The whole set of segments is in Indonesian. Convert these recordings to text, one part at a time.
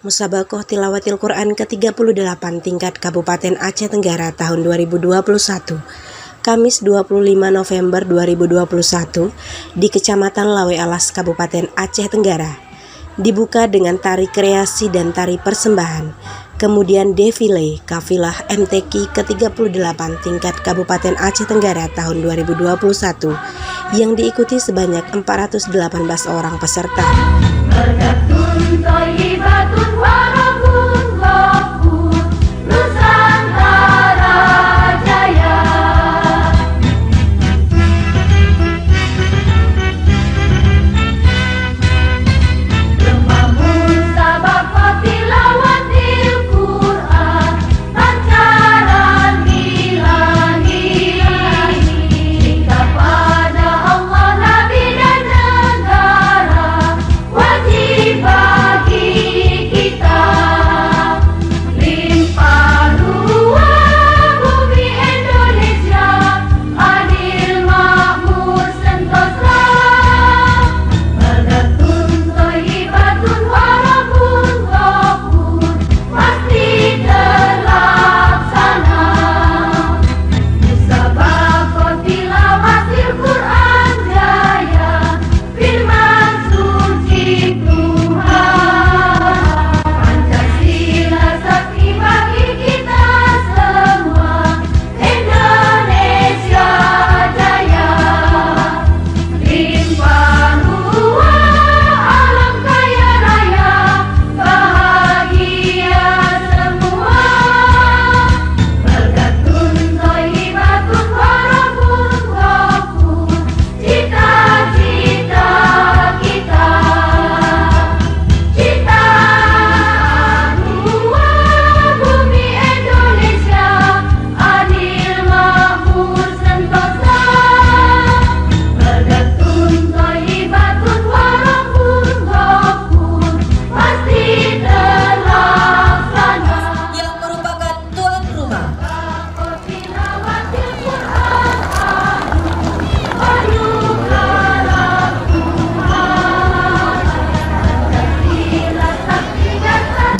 Musabaqah Tilawatil Quran ke-38 tingkat Kabupaten Aceh Tenggara tahun 2021, Kamis 25 November 2021 di Kecamatan Lawe Alas, Kabupaten Aceh Tenggara. Dibuka dengan tari kreasi dan tari persembahan, kemudian defile kafilah MTQ ke-38 tingkat Kabupaten Aceh Tenggara tahun 2021 yang diikuti sebanyak 418 orang peserta.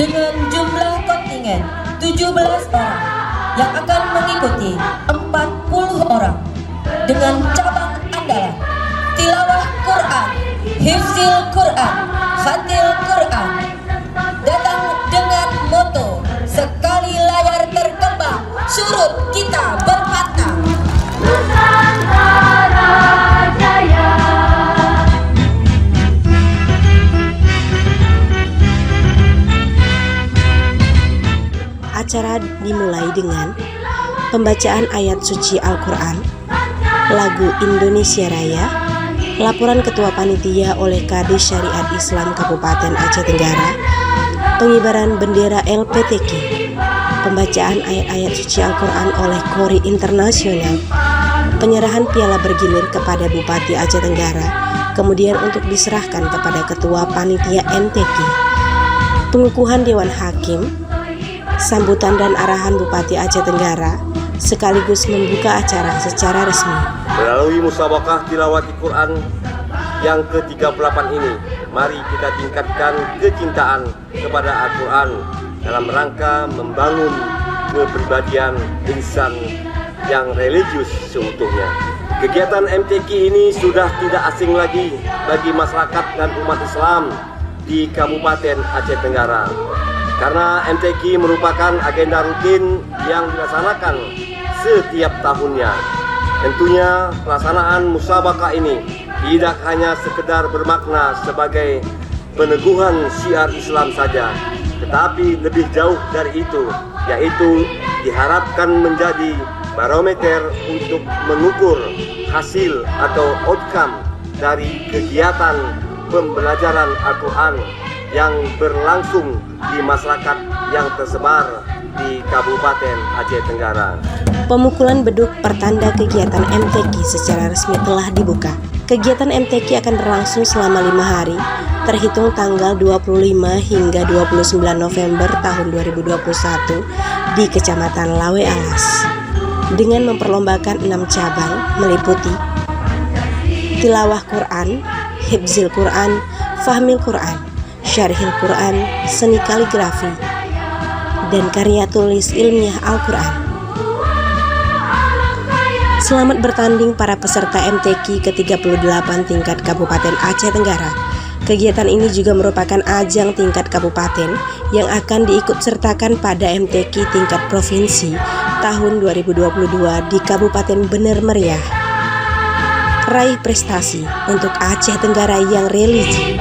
Dengan jumlah kontingen 17 orang yang akan mengikuti 40 orang dengan cabang andalan tilawah Quran, hifzil Quran, khatil Quran, datang dengan moto sekali layar terkembang surut kita berpantang. Nusantara Jaya. Acara dimulai dengan pembacaan ayat suci Al-Quran, lagu Indonesia Raya, laporan Ketua Panitia oleh Kadis Syariat Islam Kabupaten Aceh Tenggara, pengibaran bendera LPTQ, pembacaan ayat-ayat suci Al-Quran oleh Kori Internasional, penyerahan piala bergilir kepada Bupati Aceh Tenggara, kemudian untuk diserahkan kepada Ketua Panitia MTQ, pengukuhan Dewan Hakim, sambutan dan arahan Bupati Aceh Tenggara, sekaligus membuka acara secara resmi. Melalui musabaqah tilawatil Quran yang ke-38 ini, mari kita tingkatkan kecintaan kepada Al-Quran dalam rangka membangun kepribadian insan yang religius seutuhnya. Kegiatan MTQ ini sudah tidak asing lagi bagi masyarakat dan umat Islam di Kabupaten Aceh Tenggara. Karena MTQ merupakan agenda rutin yang dilaksanakan setiap tahunnya. Tentunya pelaksanaan musabaqah ini tidak hanya sekedar bermakna sebagai peneguhan syiar Islam saja, tetapi lebih jauh dari itu, yaitu diharapkan menjadi barometer untuk mengukur hasil atau outcome dari kegiatan pembelajaran Al-Quran yang berlangsung di masyarakat yang tersebar di Kabupaten Aceh Tenggara. Pemukulan beduk pertanda kegiatan MTQ secara resmi telah dibuka. Kegiatan MTQ akan berlangsung selama 5 hari, terhitung tanggal 25 hingga 29 November tahun 2021 di Kecamatan Lawe Alas, dengan memperlombakan 6 cabang meliputi tilawah Quran, hifzil Quran, fahmil Quran, syarhil Quran, seni kaligrafi, dan karya tulis ilmiah Al-Quran. Selamat bertanding para peserta MTQ ke-38 tingkat Kabupaten Aceh Tenggara. Kegiatan ini juga merupakan ajang tingkat kabupaten yang akan diikutsertakan pada MTQ tingkat provinsi tahun 2022 di Kabupaten Bener Meriah. Raih prestasi untuk Aceh Tenggara yang religi.